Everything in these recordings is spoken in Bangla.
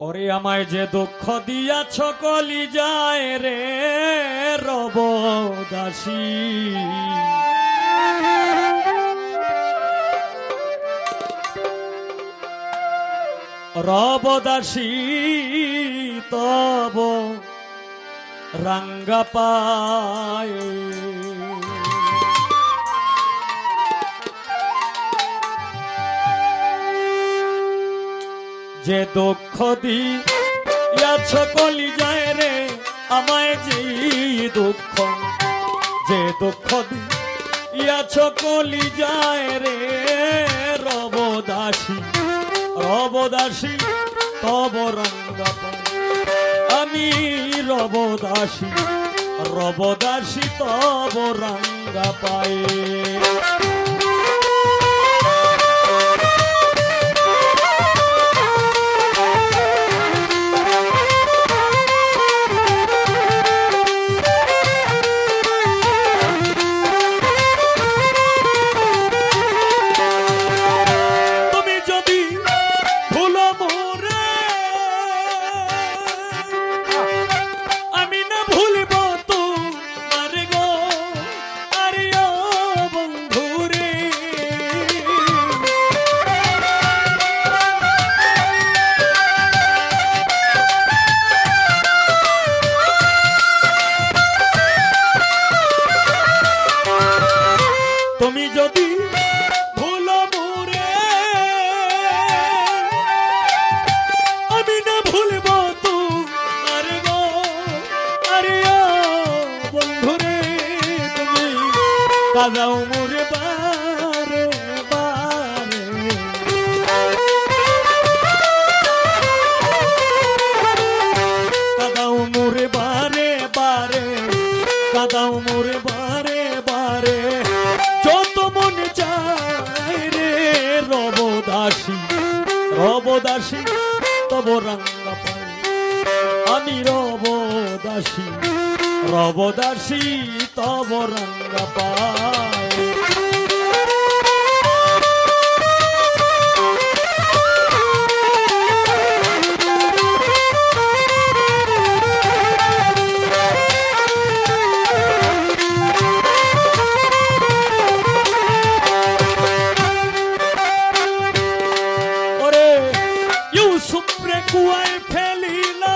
ওরে আমায় যে দুঃখ দিয়াছ কলিজায় রে রব দাসী, রব দাসী তব রাঙ্গা পায়। যে দুঃখ দিয়াছ কলিজায় রে আমায় যে দুঃখ, যে দুঃখ দিয়াছ কলিজায় রে রব দাসী, রব দাসী তব রঙ্গা পায়। আমি রব দাসী, রব দাসী তব রঙ্গা পায়। তুমি যদি ভুলো মোরে আমি না ভুলব তোমার গো, আরে ও বন্ধুরে তুমি কাঁদাও মোরে বারে বারে, কাঁদাও মোরে বারে বারে, কাঁদাও মোরে বারে বারে, যত মনে চায় রে রব দাসী, রব দাসী তব রঙ্গা পায়। আমি রব দাসী, রব দাসী তব রঙ্গা পায়। সুপ্রে কুয়ায় ফেলিলা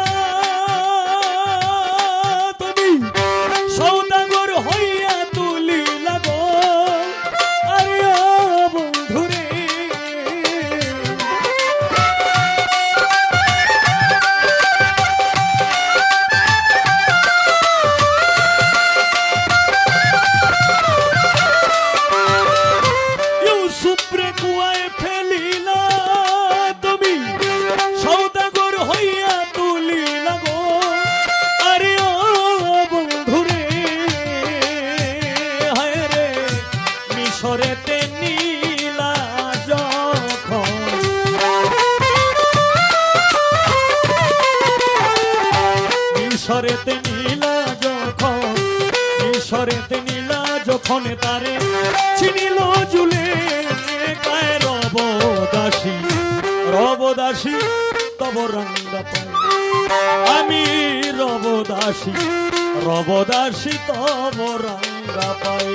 তুমি সৌদাগর হইয়া তুলিলা গো, আরে ও বন্ধুরে সুপ্রে কুয়ায় ফেলিলা তুমি সৌদাগর হইয়া তুলিলা গো, আরে ও বন্ধুরে হায় রে মিশরেতে নীলা যখন, মিশরেতে নীলা যখন, মিশরেতে নীলা যখন তারে চিনিল জুলে গায়ে রব দাসী, রব দাসী তব রঙ্গা পায়। আমি রব দাসী, রব দাসী তব রঙ্গা পায়।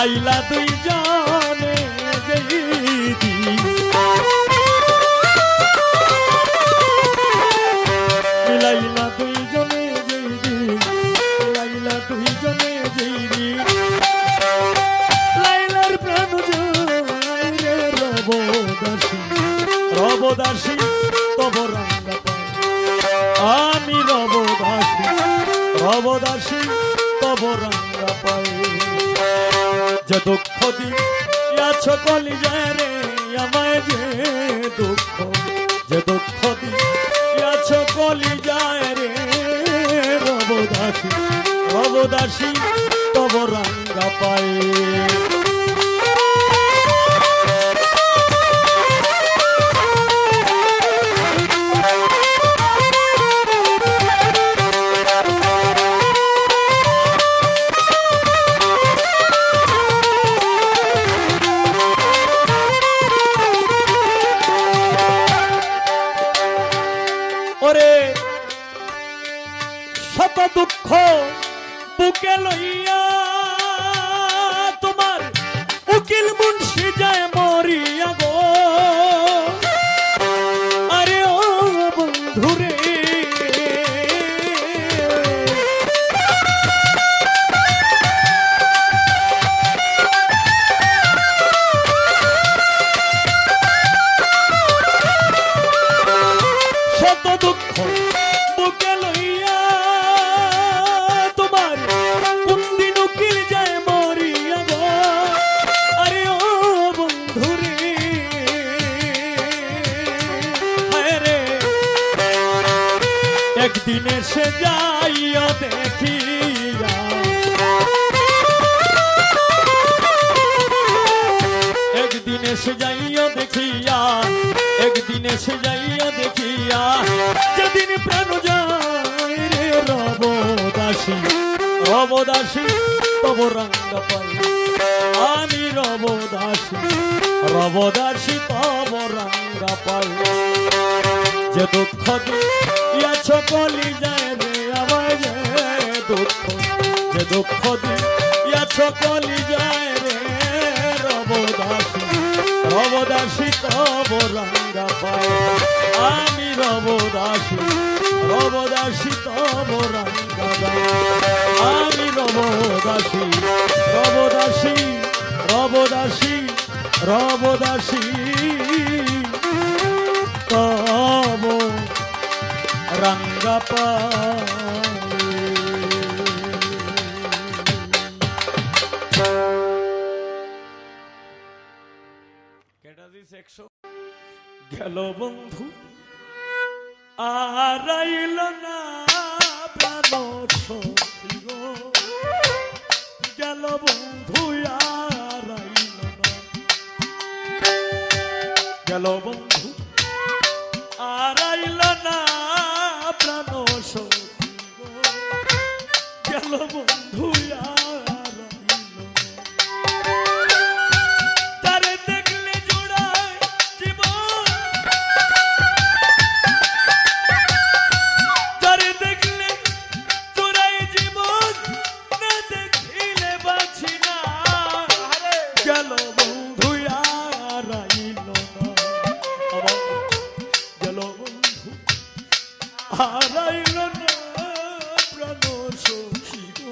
মিলাইলা দুই জনে যেই দিন মিলাইলা দুই জনে যেই দিন মিলাইলা দুই জনে যেই দিন লাইলার প্রাণ যায় রে রবদাসী রবদাসী তব রাঙ্গা পায় আমি রবদাসী রবদাসী তব রাঙ্গা পায় যে দুঃখ দিয়াছ কলিজায় রে আমায় যে দুঃখ যে দুঃখ দিয়াছ কলিজায় রে রবদাসী রবদাসী তব রাঙ্গা পায় শত দুঃখ বুকে লইয়া তোমার উকিল মুন্সি যায় মরিয়া গো আরে ও বন্ধুরে শত দুঃখ বুকে লইয়া একদিন এসে যাইও দেখিয়া একদিন এসে যাইও দেখিয়া একদিন এসে যাইও দেখিয়া যেদিন প্রাণ যায় রে রবদাসী রবদাসী তব রাঙ্গা পাই আমি রবদাসী রবদাসী তব রাঙ্গা পাই যে দুঃখ দিয়াছ কলিজায় রে আমায় যে দুঃখ যে দুঃখ দিয়াছ কলিজায় রে রবদাসী রবদাসী তব রাঙ্গা পায় আমি রবদাসী রবদাসী তব রাঙ্গা পায় আমি রবদাসী রবদাসী রবদাসী রবদাসী তব রাঙ্গা পায় গেল বন্ধু আর আইল না প্রাণ সখী গো গেল বন্ধু আর আইল না গেল বন্ধু আর আইল না প্রাণ সখী গো গেল বন্ধু আর আইল না তারে দেখলে জোড়ায় জীবন তারে দেখলে জোড়ায় জীবন না দেখিলে বাঁচি না গেল বন্ধু আর আইল না গেল বন্ধু আর আইল না প্রাণ সখী গো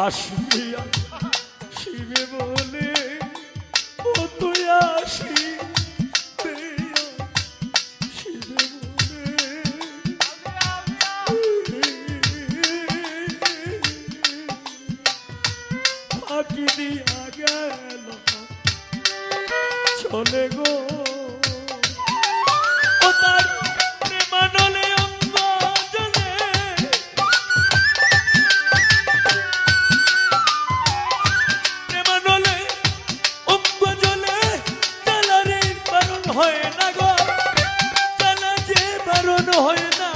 আসিয়া শিবে বলে ও তুই আসি শিবে বলে ফাঁকি দিয়া গেল চলে গো ও তার প্রেমানলে অঙ্গ জলে প্রেমানলে অঙ্গ জলে জ্বালারে বারণ হয় না গো জ্বালা যে বারণ হয় না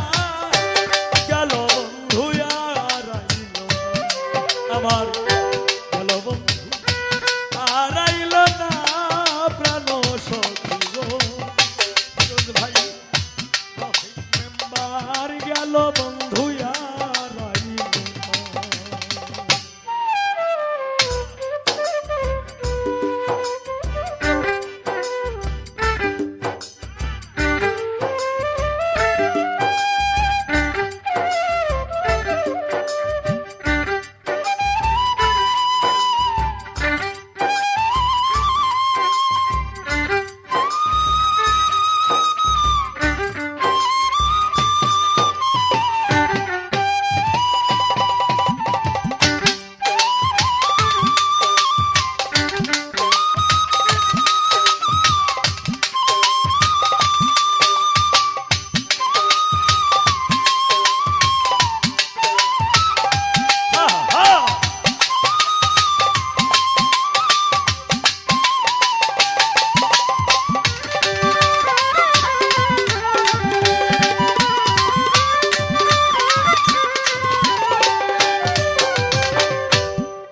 গেল বন্ধু আর আইল আমার গেল বন্ধু আর আইল না প্রাণ সখী গো ভাই মেম্বার গেল বন্ধু আর আইল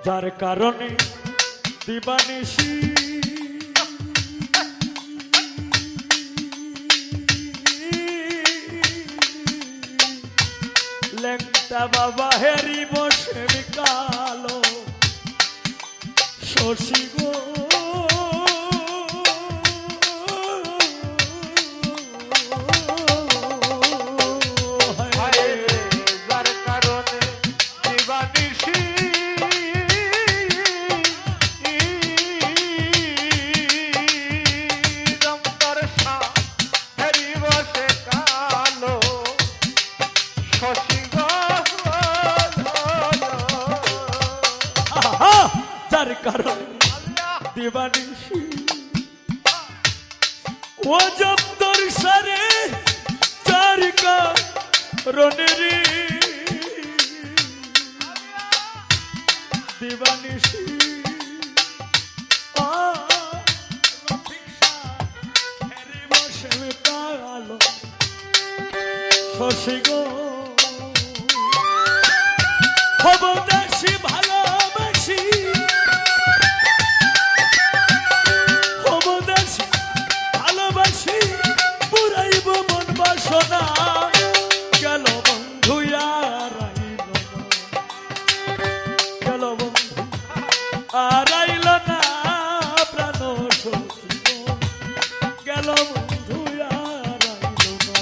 যার কারণে দিবানিশি লেংটা বাবা হেরি বসে কালো শশী গো যার কারণ দিবানিশি ও জব্দর সারে চার কারণে রে দিবানিশি বসে কালো শশী গো খবরদাসী ভালোবাসি খবরদাসী ভালোবাসি পুরাইব মন বাসনা গেল বন্ধু আর আইল গেল বন্ধু আর আইল না প্রাণ সখী গেল বন্ধু আর আইল না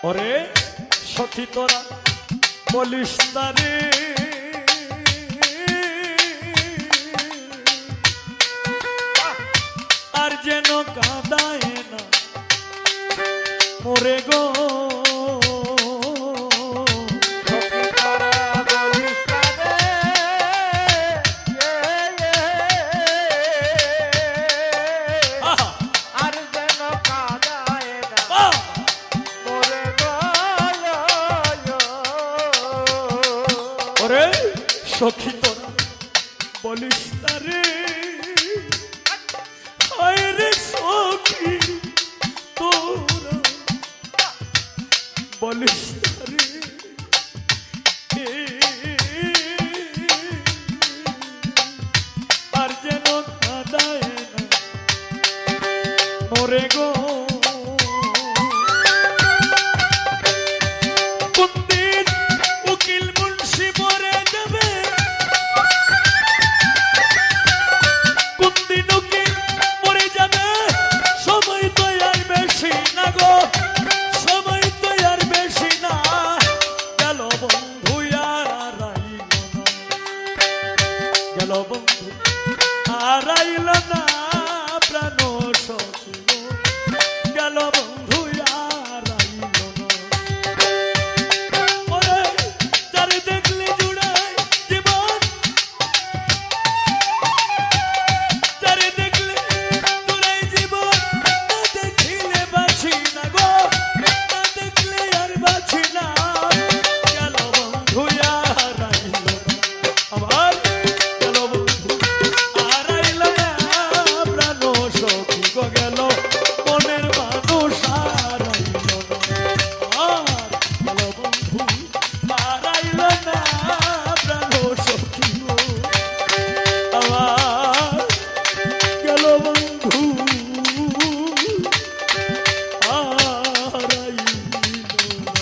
ওরে সখী তোরা বলিস তারে আর যেন কাঁদায় না মোরে গো সখী তোরা ওরে গো কোনদিন উকিল মুন্সি মরে যাবে, কোনদিন উকিল মরে যাবে, সময় তো আর বেশি না গো, সময় তো আর বেশি না, গেল বন্ধু আর আইল না, গেল বন্ধু আর আইল না, প্রাণ সখী গো, গেল বন্ধু আর আইল না। ওরে যারে দেখলে জুড়ায় জীবন, যারে দেখলে জুড়ায় জীবন, না দেখিলে বাঁচি না গো, না দেখলে আর বাঁচি না, গেল বন্ধু আর আইল না, আবার গেল বন্ধু আর আইল না, প্রাণ সখী গো, গেল মনের মানুষ আর আইল না, আর গেল বন্ধু আর আইল না, প্রাণ সখী গো, আবার গেল বন্ধু আর আইল না।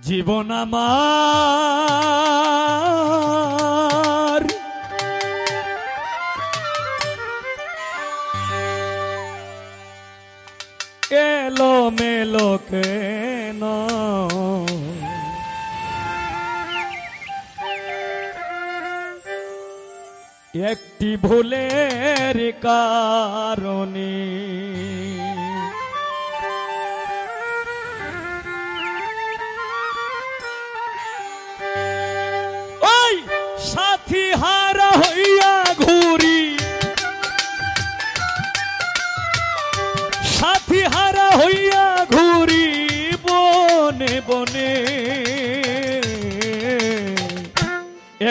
জীবন আমার এলো মেলো কেন, একটি ভুলের কারণে, ওই সাথী হারা হইয়া ঘুরি, সাথী হারা হইয়া ঘুরি বনে বনে,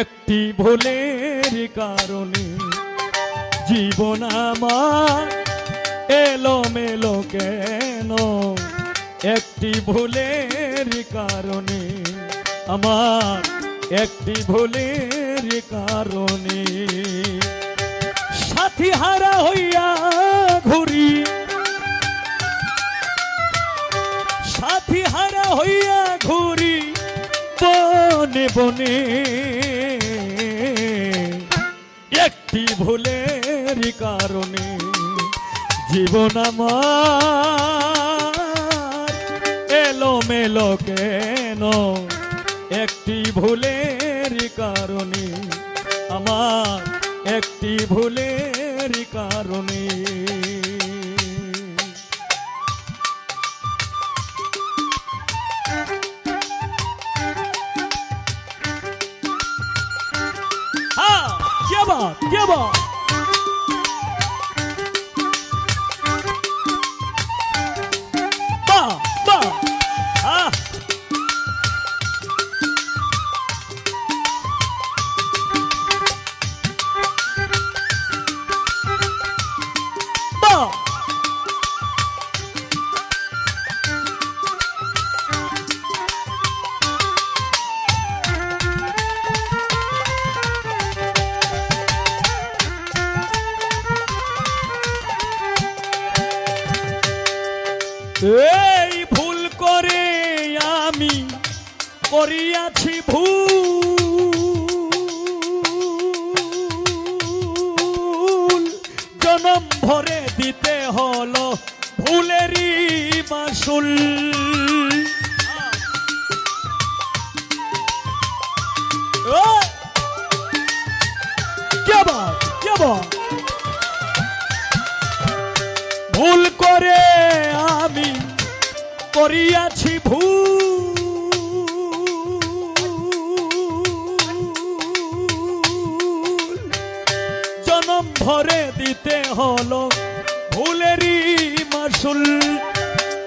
একটি ভুলের কারণে জীবন আমার এলো মেলো কেন, একটি ভুলের কারণে আমার, একটি ভুলের কারণে, সাথী হারা হইয়া ঘুরি, সাথী হারা হইয়া ঘুরি বনে বনে, একটি ভুলের কারণে জীবন আমার এলো মেলো কেন, একটি ভুলের কারণে আমার, একটি ভুলের কারণে। হ্যাঁ, क्या बात, क्या बात। বাহ বাহ, হ্যাঁ বাহ, এই ভুল করে আমি করিয়াছি ভুল, জনম ভরে দিতে হলো ভুলেরই মাসুল। क्या बात, क्या बात। ভুল করে আমি করিয়াছি ভুল, জনম ভরে দিতে হলো ভুলেরই মাসুল।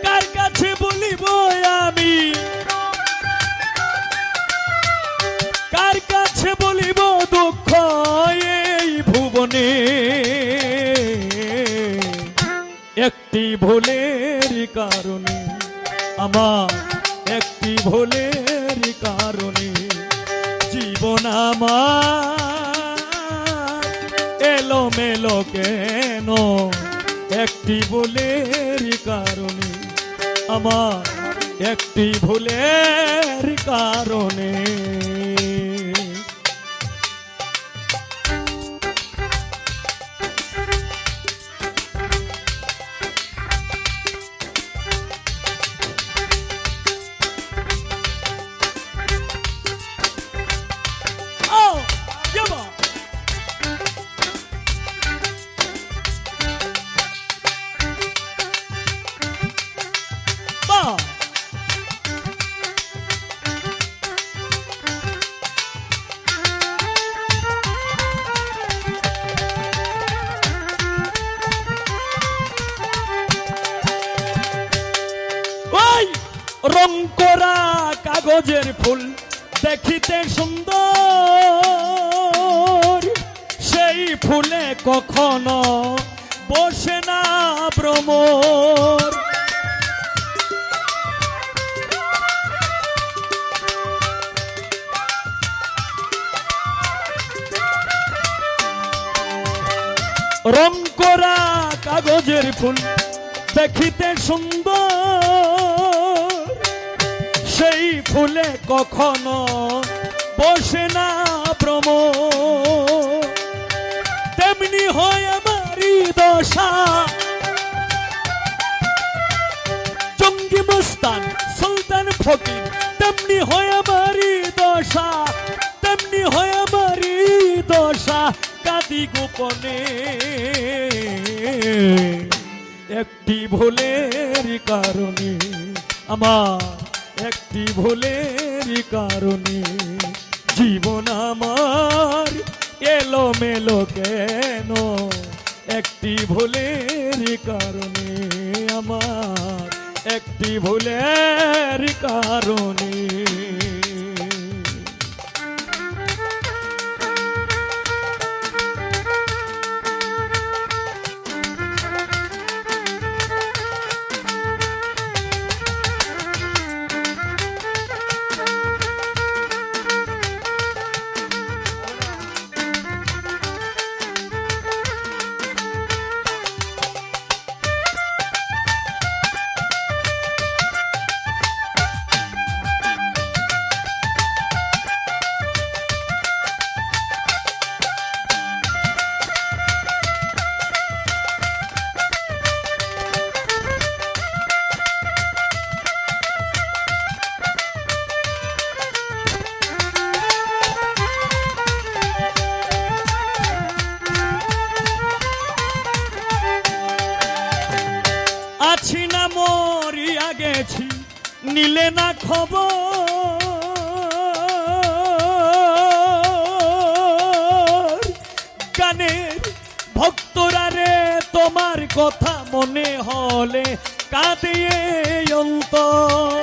কার কাছে বলিব আমি, কার কাছে বলিব দুঃখ এই ভুবনে, একটি ভুলের কারণে আমার, একটি ভুলের কারণে জীবন আমার এলোমেলো কেন একটি ভুলের কারণে, আমার একটি ভুলের কারণে। রং করা কাগজের ফুল দেখিতে সুন্দর, সেই ফুলে কখনো বসে না ভ্রমর। রং করা কাগজের ফুল দেখিতে সুন্দর, সেই ফুলে কখনো বসে না ভ্রমর। তেমনি হয় আমারই দশা, জঙ্গি মস্তান সুলতান ফকির, তেমনি হয় আমারই দশা, তেমনি হয় আমারই দশা। কাঁদি গোপনে একটি ভুলের কারণে, আমার একটি ভুলের কারণে। জীবন আমার এলোমেলো কেন একটি ভুলের কারণে, আমার একটি ভুলের কারণে। আছি না মরিয়া গেছি, নিলে না খবর। গানের ভক্তরা রে তোমার কথা মনে হলে কাঁদে অন্তর।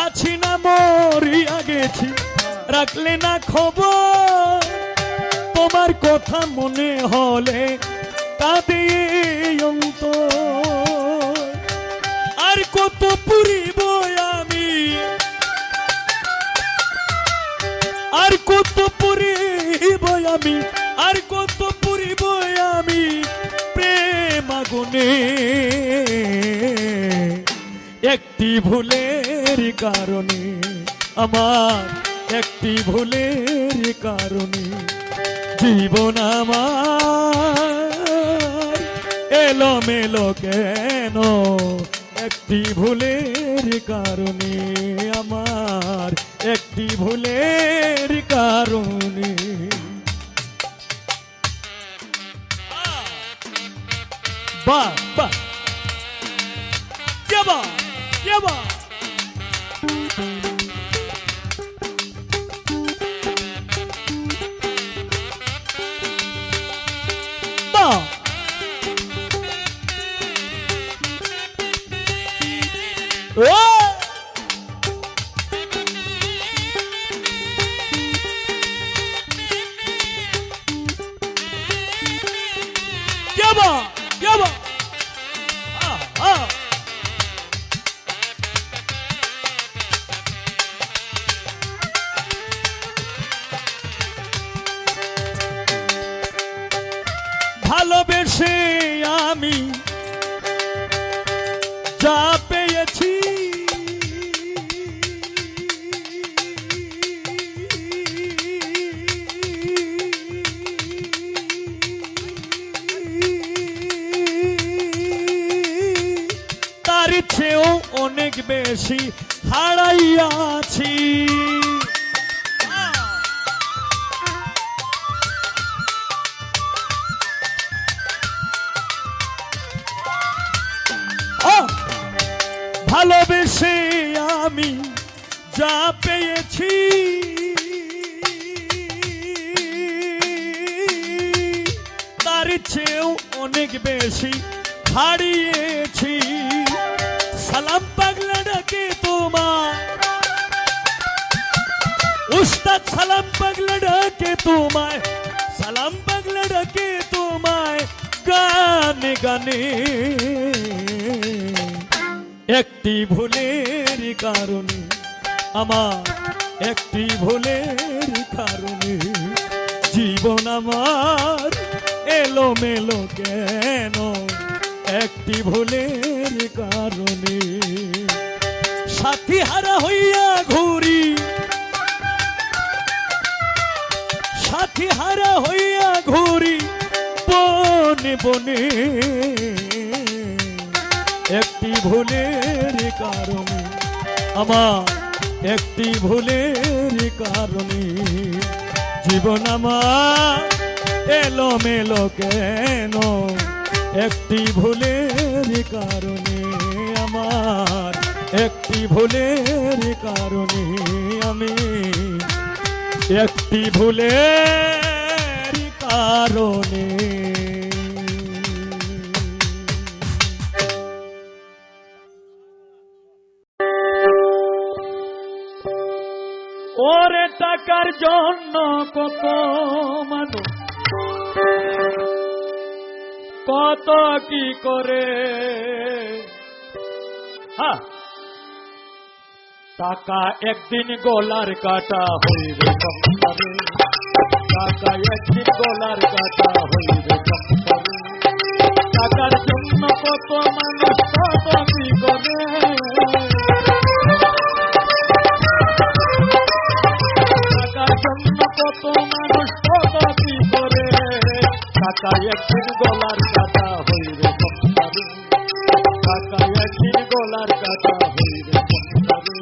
আছি না মরিয়া গেছি, রাখলে না খবর। তোমার কথা মনে হলে কাঁদে অন্তর। আর কত পুরিব আমি, আর কত পুরিব আমি, আর কত পুরিব আমি প্রেম আগুনে। একটি ভুলের কারণে, আমার একটি ভুলের কারণে। জীবন আমার এলোমেলো কেন একটি ভুলের কারণে, আমার একটি ভুলের কারণে। বাহ বাহ, কে বাহ কে বাহ। Yabba! Yabba! Ah! Ah! যা পেয়েছি তার চেয়েও অনেক বেশি হারাইয়াছি। ভালোবেসে আমি যা পেয়েছি তার চেয়েও অনেক বেশি হারিয়েছি। সালাম পাগলা ডাকে তোমার উস্তাদ, সালাম পাগলা ডাকে তোমায়, সালাম পাগলা ডাকে তোমায় গানে গানে। একটি ভুলের কারণে আমার, একটি ভুলের কারণে জীবন আমার এলোমেলো কেন? একটি ভুলের কারণে সাথী হারা হইয়া ঘুরি, সাথী হারা হইয়া ঘুরি বনে বনে। একটি ভুলের কারণে আমার, একটি ভুলের কারণে জীবন আমার এলোমেলো কেন? একটি ভুলের কারণে আমার, একটি ভুলের কারণে আমি, একটি ভুলের কারণে। ওরে টাকার জন্য কত মানুষ কত কি করে, টাকা একদিন গলার কাটা হইবে সংসারে, টাকা একদিন গলার কাটা হইবে সংসারে। টাকার জন্য কত মানুষ কত কি করে, টাকার জন্য কত মানুষ কত কি করে। টাকা একদিন গলার কাটা হইবে সংসারে, টাকা একদিন গলার কাটা হইবে সংসারে।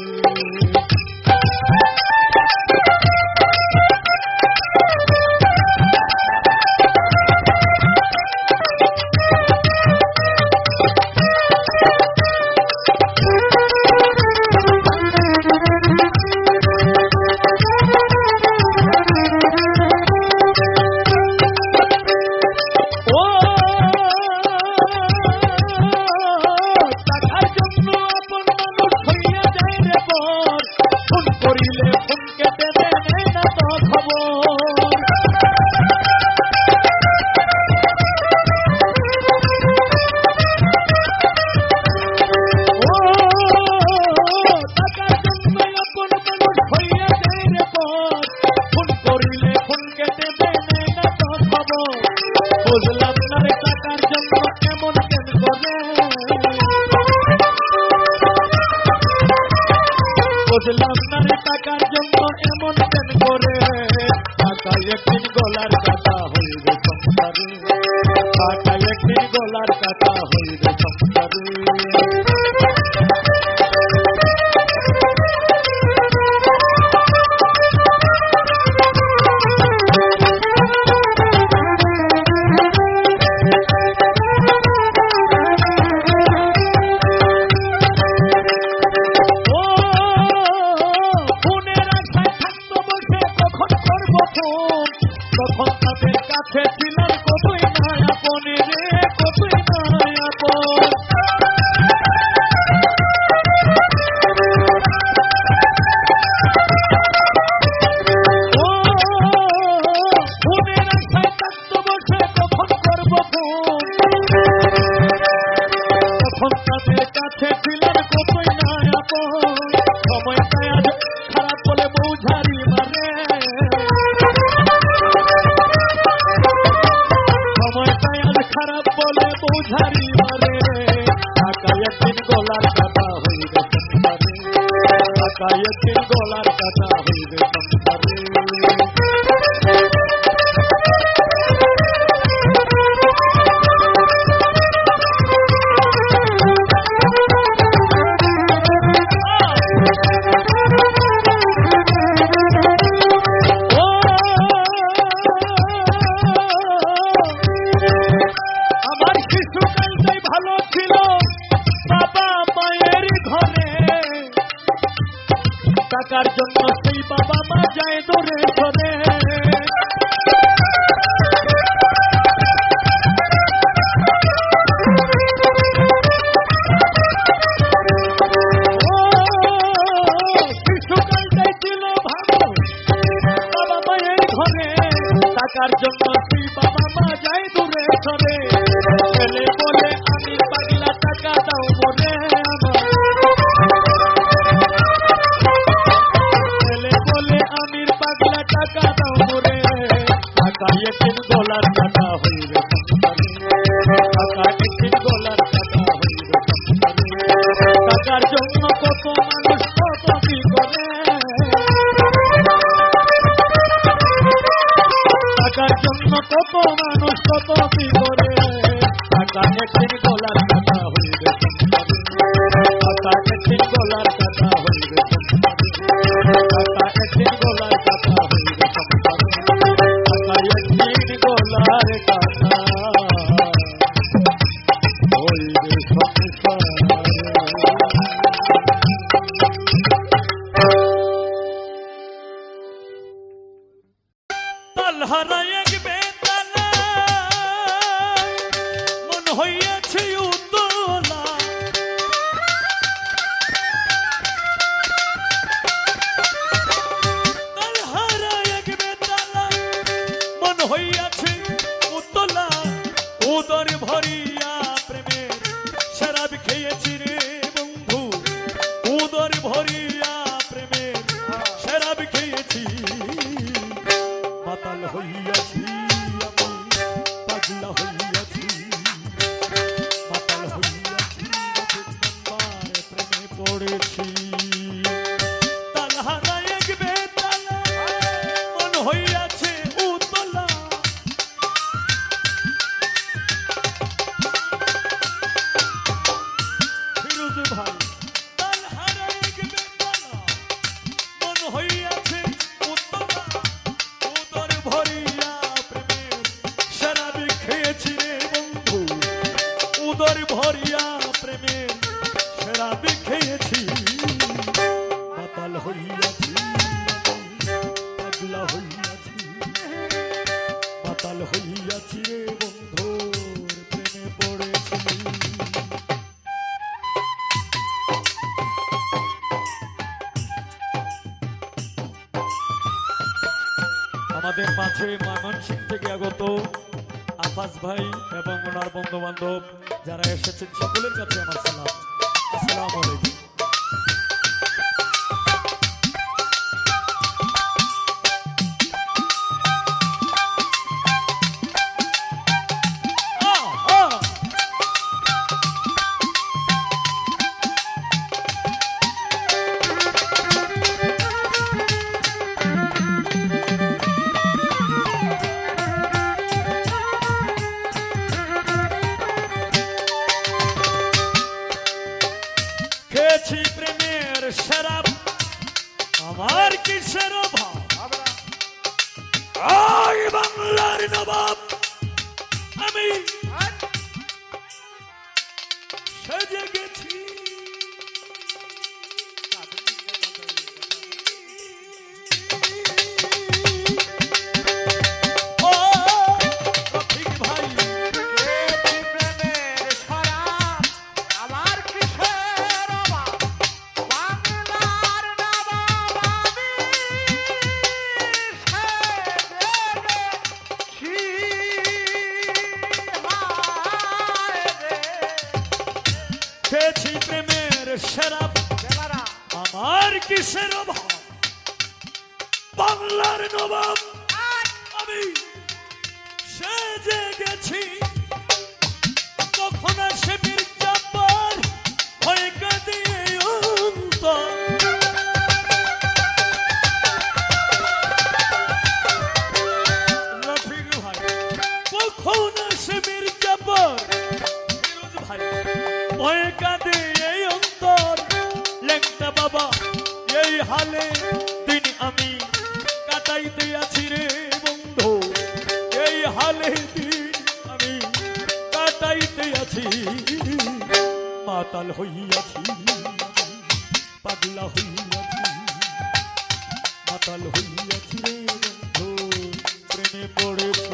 গলার কাটা হইবে সংসারে, টাকা একদিন গলার কাটা হইবে সংসারে। টাকার জন্য সেই বাবা মা যায় দূরে সরে, শিশুকালটাই ছিল ভালো বাবা মায়ের ঘরে, টাকার জন্য সেই বাবা মা যায় দূরে সরে। ছেলে বলে আমি পাগলা টাকা দাও মনে আমার, টাকা দাও মোরে, টাকা একদিন গলার কাটা হইবে সংসারে, টাকা একদিন গলার কাটা হইবে সংসারে। টাকার জন্য কত মানুষ কত কি করে, টাকার জন্য কত মানুষ কত কি করে, টাকা একদিন গলার কাটা হইবে সংসারে, টাকা একদিন গলার কাটা হইবে সংসারে, টাকা একদিন গলার কাটা হইবে সংসারে, টাকা একদিন গলার কাটা হইবে সংসারে। তালহারা এক বেতালা মন হইয়াছে উতলা, তালহারা এক বেতালা মন হইয়াছে উতলা, উদর ভরিয়া প্রেমের শরাব খেয়েছি রে বন্ধু, উদর ভরিয়া প্রেমের শরাব খেয়েছি। মাতাল হইয়াছি আমি, পাগলা হইয়াছি, মাতাল হইয়াছি, নাম্বার প্রেমে পড়েছি। তালহারা এক বেতালা মন হইয়াছে উতলা, ফিরোজ ভাই, তালহারা এক বেতালা মন হইয়াছে উতলা, উদর ভরিয়া প্রেমের শরাব খেয়েছি রে বন্ধু, উদর ভরিয়া প্রেমের শরাব খেয়েছি। মাতাল হইয়াছি পাগলা হইয়াছি, মাতাল হইয়াছি রে বন্ধুর প্রেমে পড়েছি। আমাদের মাঝে ময়মনসিংহ থেকে আগত আফাজ ভাই এবং ওনার বন্ধু বান্ধব যারা এসেছেন সকলের কাছে আমার সালাম, আসসালামু আলাইকুম। খেয়েছি প্রেমের শরাব, আমার কিসের অভাব, আই বাংলার নবাব আমি সেজে গেছি। খেয়েছি প্রেমের শরাব, আমার কিসের অভাব, বাংলার নবাব আমি সেজে গেছি। কখন আসে মির্জাফর হয়ে কাঁদে এই অন্তর ল্যাংটা বাবা এই হালে দিন আমি কাটাইতে আছি রে বন্ধু এই হালে দিন আমি কাটাইতে আছি মাতাল হইয়াছি পাগলা হইয়াছি মাতাল হইয়াছি রে বন্ধু প্রেমে পড়েছি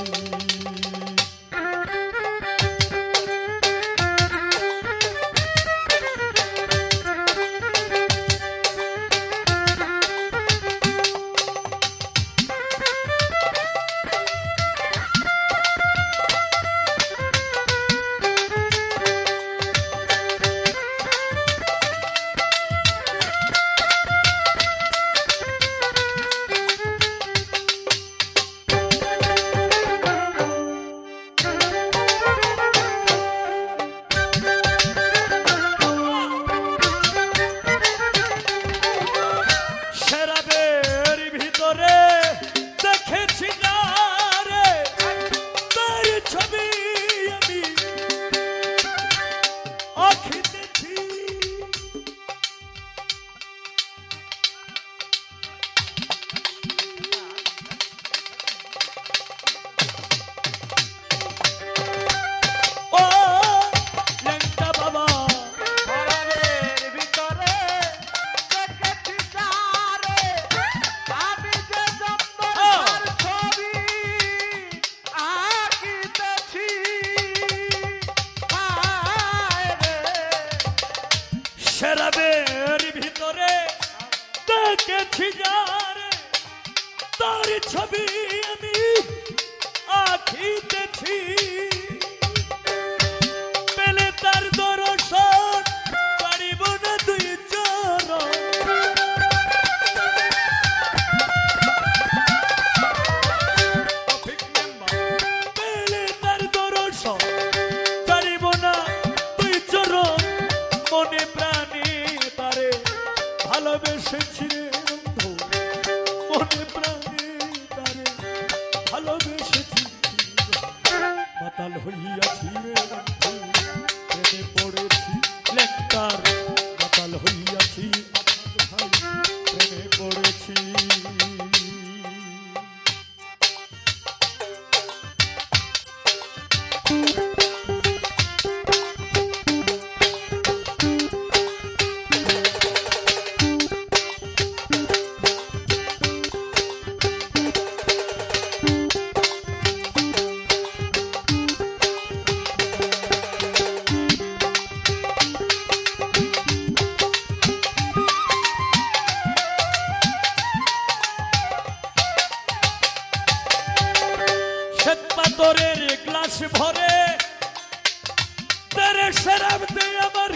শরাবের ভিতরে দেখেছি যারে তার ছবি আমি আঁকিতেছি পেলে তার দর্শন পারিব না দুই চরণ পেলে তার দর্শন পারিব না দুই চরণ মনে প্রাণে তারে ভালোবেসেছি রে বন্ধু মনে প্রাণে তারে ভালোবেসেছি মাতাল হইয়াছি রে বন্ধু প্রেমে পড়েছি লেকটার মাতাল হইয়াছি ভাই প্রেমে পড়েছি পাথরের গ্লাস ভরে তেরে শরাব দে আমার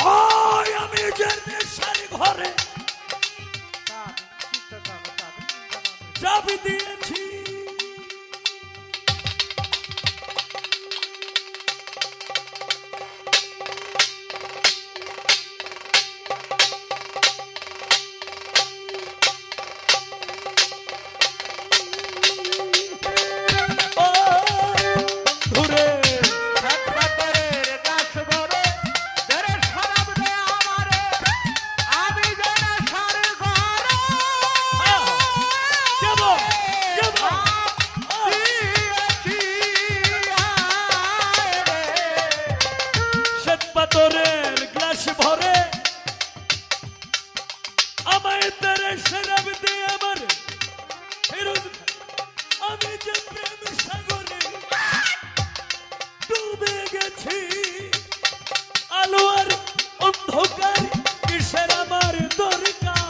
ওই আমি জেনে সারি ঘরে চাবি দিয়েছি পাথরের গ্লাস ভরে আমায় তেরে শরাব দে আমার ফেরত আমি যে প্রেম সাগরে ডুবে গেছি আলো আর অন্ধকার কিসের আমার দরকার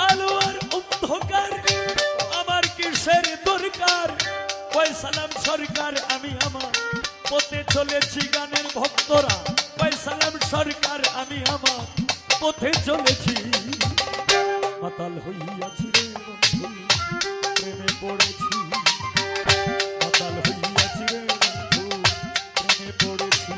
আলো আর অন্ধকার আমার কিসের দরকার ওই সালাম সরকার আমি আমার পথে চলেছি গানের ভক্তরা ওই সালাম সরকার আমি আমার পথে চলেছি মাতাল হইয়াছি রে বন্ধু প্রেমে পড়েছি মাতাল হইয়াছি রে বন্ধু প্রেমে পড়েছি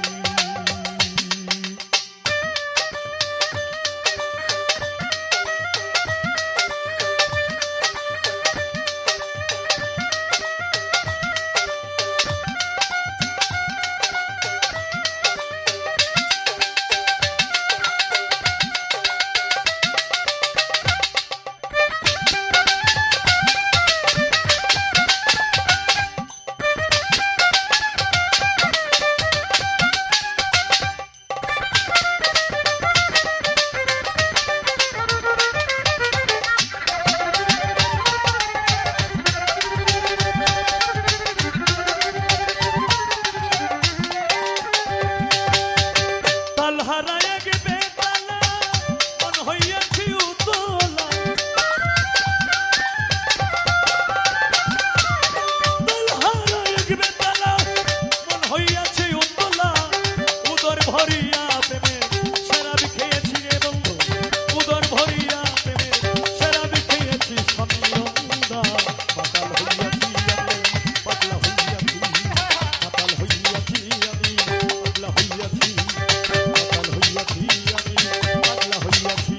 খোদা পাতাল হইয়াছি আমি পাগলা হইয়াছি পাতাল হইয়াছি আমি পাগলা হইয়াছি পাতাল হইয়াছি আমি পাগলা হইয়াছি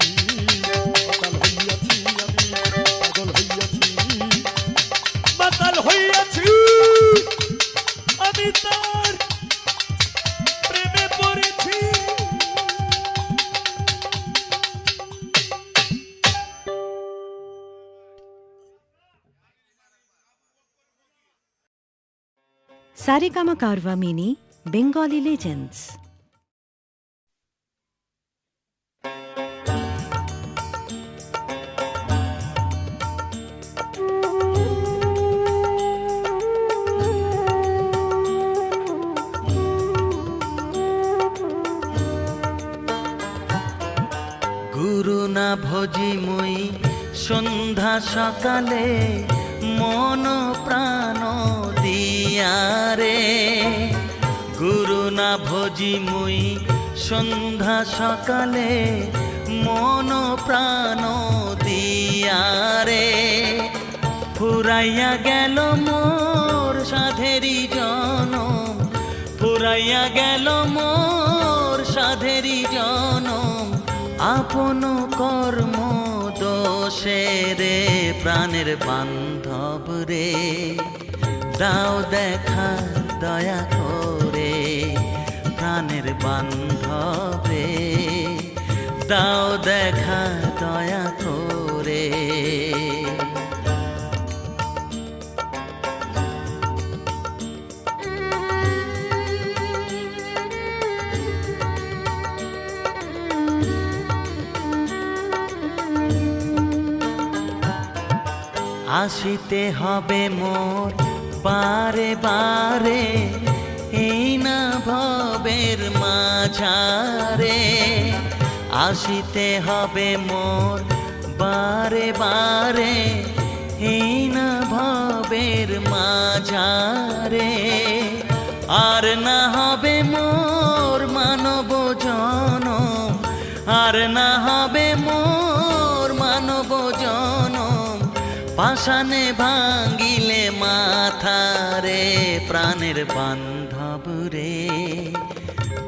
পাতাল হইয়াছি আমি পাগল হইয়াছি পাতাল হইয়াছি আমি তার প্রেমে পড়েছি Saregama Carvaan mini Bengali legends. গুরু না ভজি মুই সন্ধ্যা সকালে মন প্রাণ দিয়ারে গুরু না ভজি মুই সন্ধ্যা সকালে মন প্রাণ দিয়ারে ফুরাইয়া গেল মোর সাধেরি জনম ফুরাইয়া গেল মোর সাধেরি জনম আপন কর্ম দোষে রে প্রাণের বান্ধব রে দাও দেখা দয়া করে প্রাণের বান্ধব রে দাও দেখা দয়া করে আসিতে হবে মোর বারে বারে এই না ভবের মাঝারে আসিতে হবে মোর বারে বারে এই না ভবের মাঝারে আর না হবে মোর মানব জনম আর না হবে মোর মানব জনম পাষাণে ভাঙ্গিলে মাথা রে প্রাণের বান্ধব রে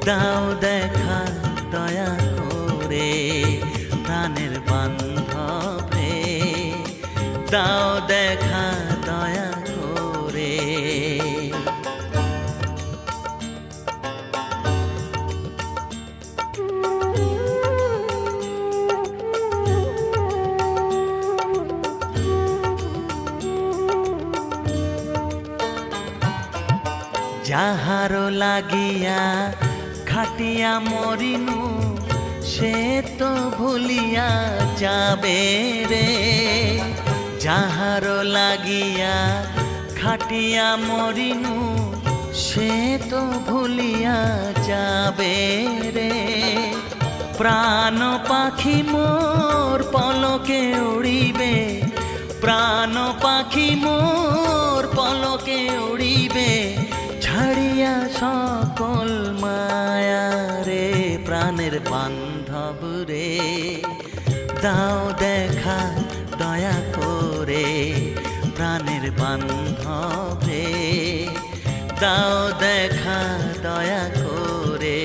দাও দেখা দয়া করে প্রাণের বান্ধব রে দাও দেখা দয়া করে যাহারো লাগিয়া খাটিয়া মরিনু সে তো ভুলিয়া যাবে রে যাহারো লাগিয়া খাটিয়া মরিনু সে তো ভুলিয়া যাবে রে প্রাণ পাখি মোর পলকে উড়িবে প্রাণ পাখি মোর পলকে উড়িবে ছাড়িয়া সকল মায়া রে প্রাণের বান্ধব রে দাও দেখা দয়া করে প্রাণের বান্ধব রে দাও দেখা দয়া করে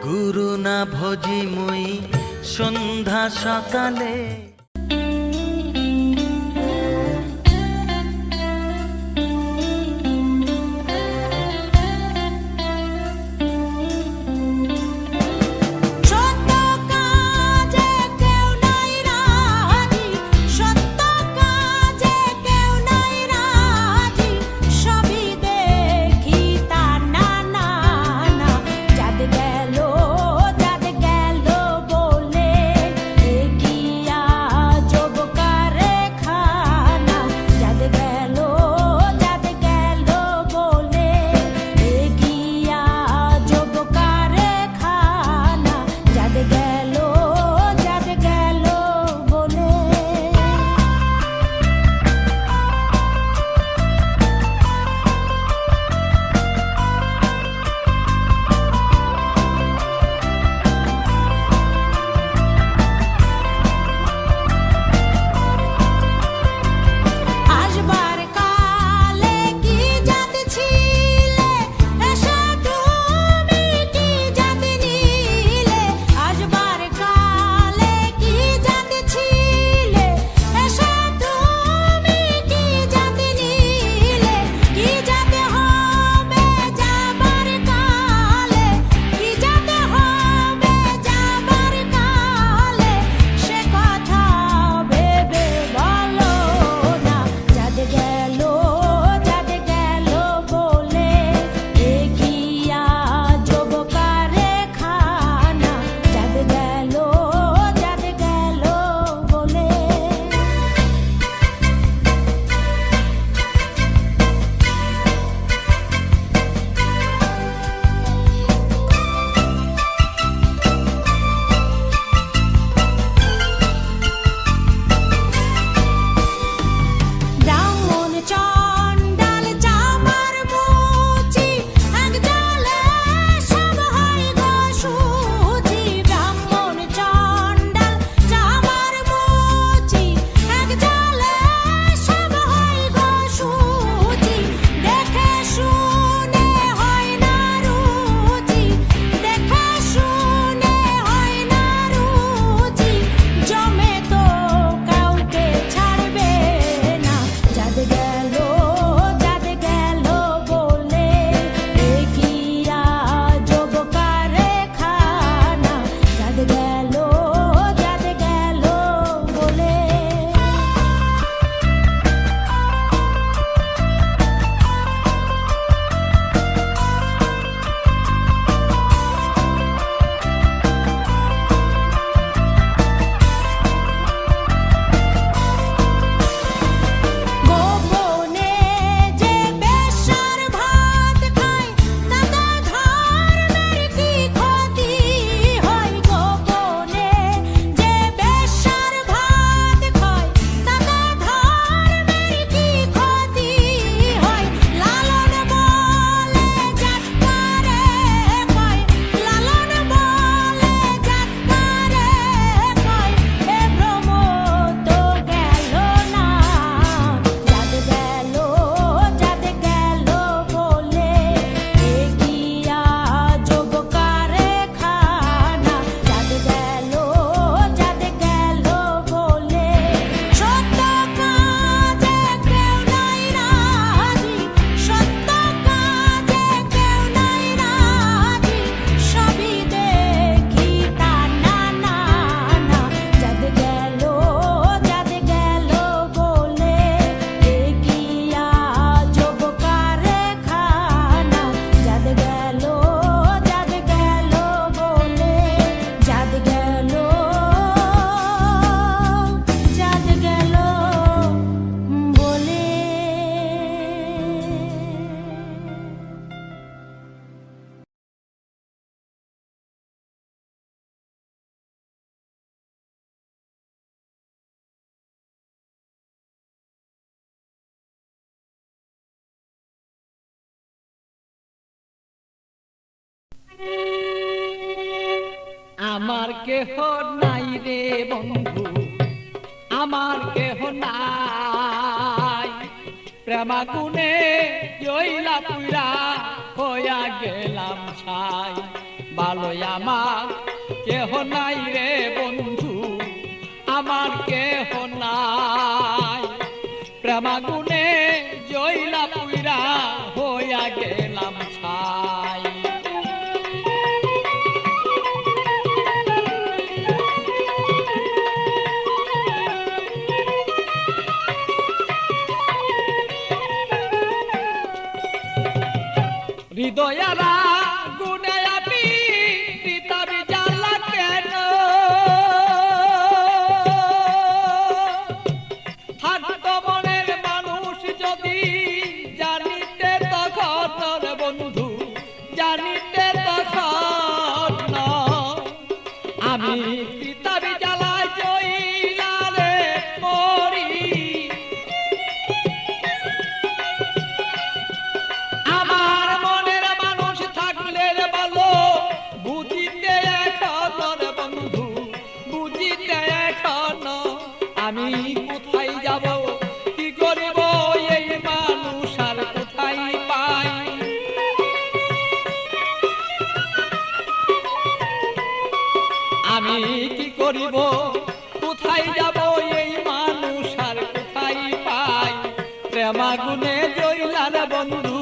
গুরু না ভজি মুই সন্ধ্যা সকালে গেল বলে এগিয়া আমার কেহ নাই রে বন্ধু, আমার কেহ নাই। প্রেমাগুনে জইলা পুরা হইয়া গেলাম ছাই। ভালোই আমার কেহ নাই রে বন্ধু, আমার কেহ নাই। প্রেমাগুনে জইলা পুরা হইয়া গেলাম ছাই। হৃদয়ারা গুনে আমি পিতাবি জ্বালা কেন, থাকতো মনের মানুষ যদি জানিতে তখন বন্ধু, জানিতে তখন আমি পিতাবি জ্বালায় জইলা রে মরি। আমার মনের মানুষ থাকলে রে ভালো, বুঝিতে এখন বন্ধু, বুঝিতে এখন আমি কোথায় যাব, কি করিব এই মানুষ আর কোথায় পাই। আমি কি করিব, কোথায় যাব এই মানুষ আর কোথায় পাই। প্রেমাগুনে জইলার বন্ধু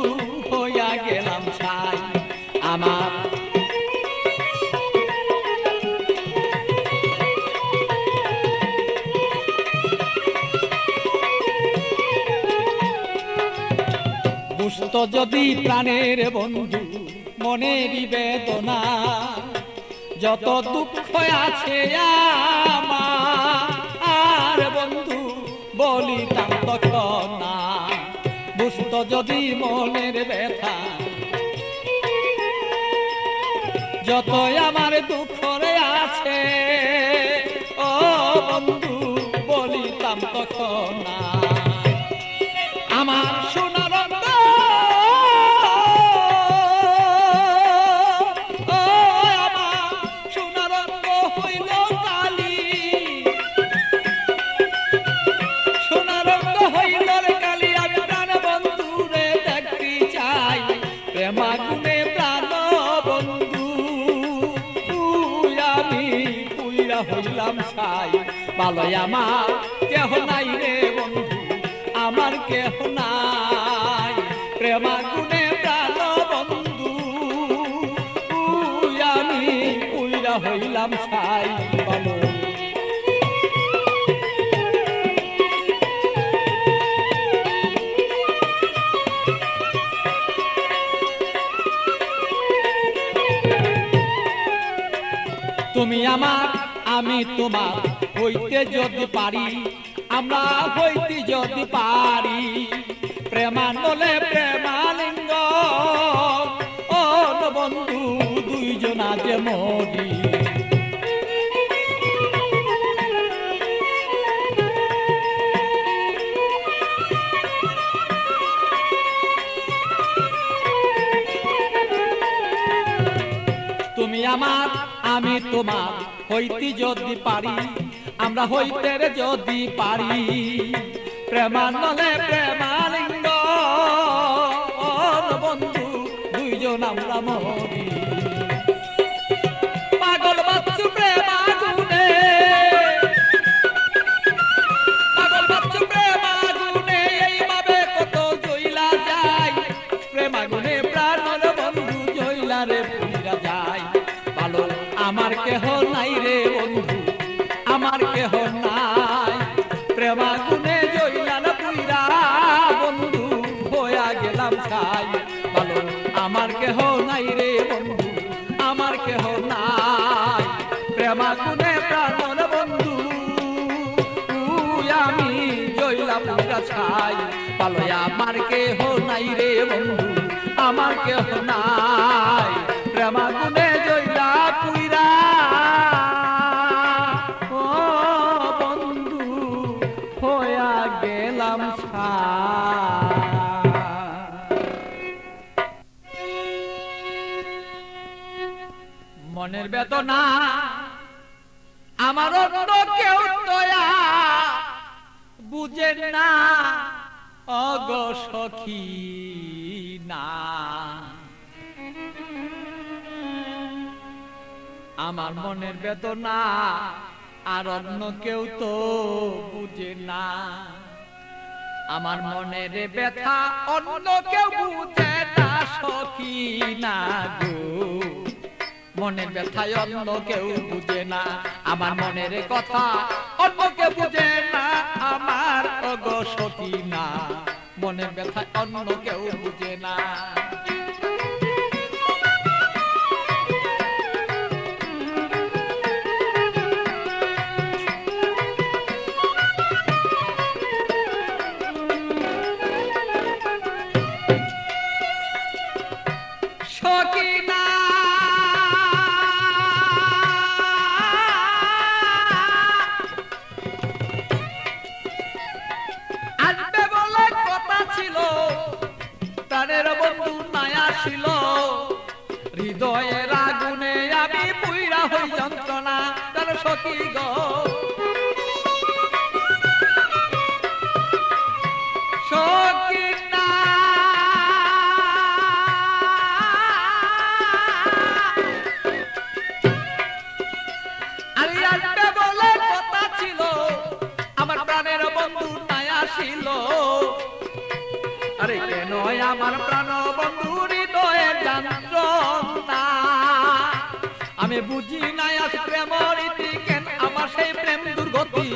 হইয়া গেলাম ছাই। আমার বুঝতো যদি প্রাণের বন্ধু মনেরই বেদনা, যত দুঃখ আছে আমার বন্ধু বলিতাম তখন না। বুঝতো যদি মনের ব্যথা, যত আমার দুঃখ রে আছে ও বন্ধু বলিতাম তখন না। আমার সোনার রঙ, ও আমার সোনার রঙ হইল কালি, সোনার রঙ হইল রে কালি। আমি প্রাণ বন্ধু রে দেখতে চাই, প্রেমাগুনে প্রাণ বন্ধু আমি পুইরা হইলাম ছাই। ভালোই আমার কেহ নাই রে বন্ধু, আমার কেহ নাই। প্রেমাগুনে প্রাণ বন্ধু আমি পুইরা হইলাম ছাই। বলো তুমি আমার আমি তোমার হইতে যদি পারি, আমরা হইতে যদি পারি। প্রেমানলে প্রেমালিঙ্গ ও বন্ধু দুইজনা যে মরি। তুমি আমার আমি তোমার হইতে যদি পারি, আমরা হইতে যদি পারি। প্রেমানলে প্রেমালিঙ্গ বন্ধু দুইজন আমরা মরি। পাগল বাচ্চু প্রেমাগুনে, পাগল বাচ্চু প্রেমাগুনে এইভাবে কত জইলা যায়। প্রেমাগুনে প্রাণর বন্ধু জইলা রে পুইরা যায়। ভালো আমার কেহ নাই রে বন্ধু, আমার কেহ নাই। প্রেমাগুনে জইলার পুইরা বন্ধু হইয়া গেলাম ছাই। ভালো আমার কেহ নাই রে বন্ধু, আমার কেহ নাই। প্রেমাগুনে প্রাণর বন্ধু আমি জইলা পুইরা ছাই। ভালো আমার কেহ নাই রে বন্ধু, আমার কেহ নাই। প্রেমাগুনে জইলা পুইরা ও বন্ধু হইয়া গেলাম ছাই। মনের বেদনা অন্য কেউ দয়া বুঝে না অগ সখী না আমার মনের বেদনা আর অন্য কেউ তো বুঝে না আমার মনের ব্যথা অন্য কেউ বুঝে না সখী না গো মনের ব্যথা অন্য কেউ বুঝে না আমার মনের কথা অন্য কেউ বুঝে না আমার অগো সখী না মনের ব্যথা অন্য কেউ বুঝে না হৃদয়ের আগুনে আমি পুইরা হই যন্ত্রণা তার সখী গো সখী না আরে আসবে বলে কথা ছিল আমার প্রাণের বন্ধু নাই আসিল আরে কেন আমার প্রাণ বন্ধু হৃদয়ের যন্ত্রণা আমি বুঝি নাই আজ প্রেম রীতি কেন আমার সেই প্রেম দুর্গতি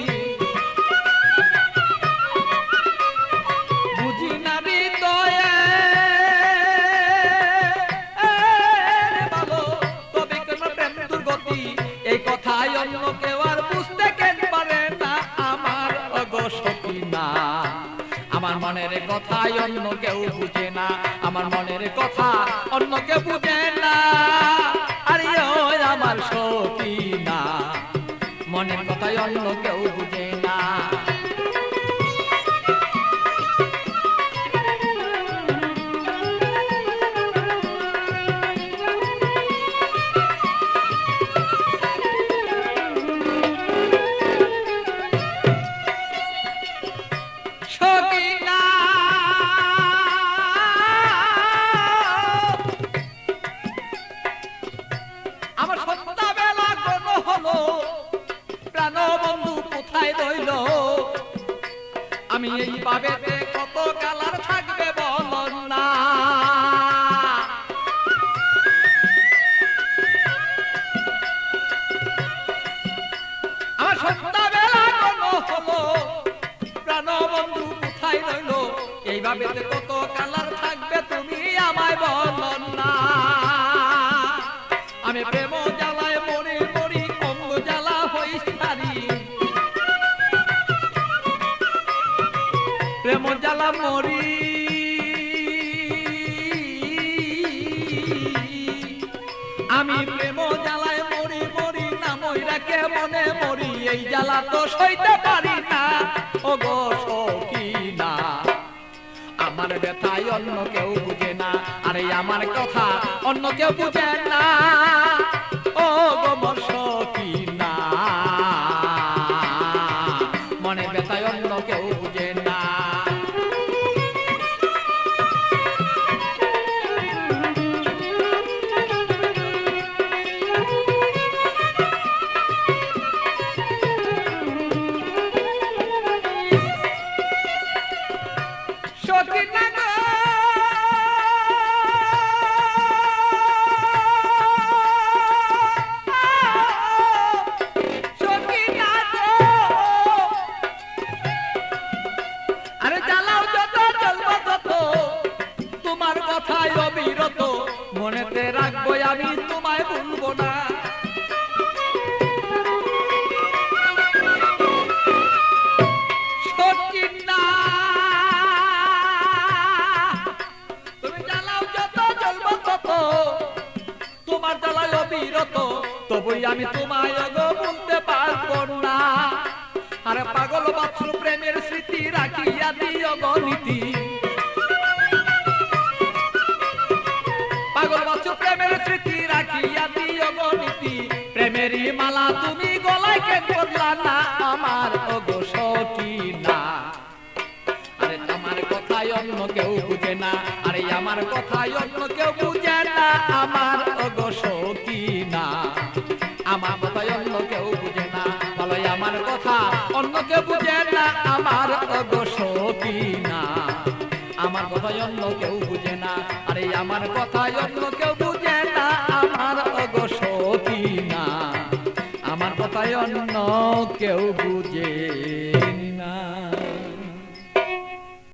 বুঝি না হৃদয়ে ভালো তবে কেন প্রেম দুর্গতি এই কথাই অন্য কেউ আর বুঝতে কেন পারে না আমার অগো সখী না আমার মনের কথা অন্য কেউ বুঝে না আমার মনের কথা অন্য কেউ বুঝে না আরে ওই আমার সখী না মনের কথা অন্য কেউ বুঝে না আমি এই পাবেতে কত কালার থাকবে বলন না আমার সন্ধ্যাবেলা কোনো হলো প্রাণ বন্ধু কোথায় রইল এই ভাবেতে কত কালার থাকবে তুমি আমায় বলন না আমি প্রেম জ্বালায় মরে মরি অঙ্গ জ্বালা হই সারি প্রেম জ্বালা মরি আমি প্রেম জ্বালায় মরি মরি না মইরাকে মনে মরি এই জ্বালা তো সইতে পারি না ও গো সখী না আমার ব্যথায় অন্য কেউ বুঝে না আরে আমার কথা অন্য কেউ বুঝে না ও গো মোর সখী না মনের ব্যথায় অন্য কেউ বুঝে না মনেতে রাখবো আমি তোমায় ভুলবো না সখী না তুমি জ্বালাও যত জ্বলবো তত তোমার জ্বালায় অবিরত তবুই আমি তোমায় গো বলতে পারবো না আরে পাগল বাছুর প্রেমের স্মৃতি রাখিয়া দিও গো নীতি পাগল বাছুর প্রেমের স্মৃতি রাখিয়া দিও গো নীতি প্রেমেরই মালা তুমি গলায় কথাই কেন বললা না আমার ওগো সখী না আরে আমার কথাই অন্য কেউ বুঝে না আরে আমার কথাই অন্য কেউ বুঝে না আমার ওগো সখী না আমার কথাই অন্য কেউ বুঝে না বলো আমার কথা অন্য কেউ বুঝে না আমার ওগো সখী না আমার কথাই অন্য কেউ বুঝে না আরে আমার কথাই অন্য কেউ বুঝে না আমার ওগো সখী না আমার কথাই অন্য কেউ বুঝে না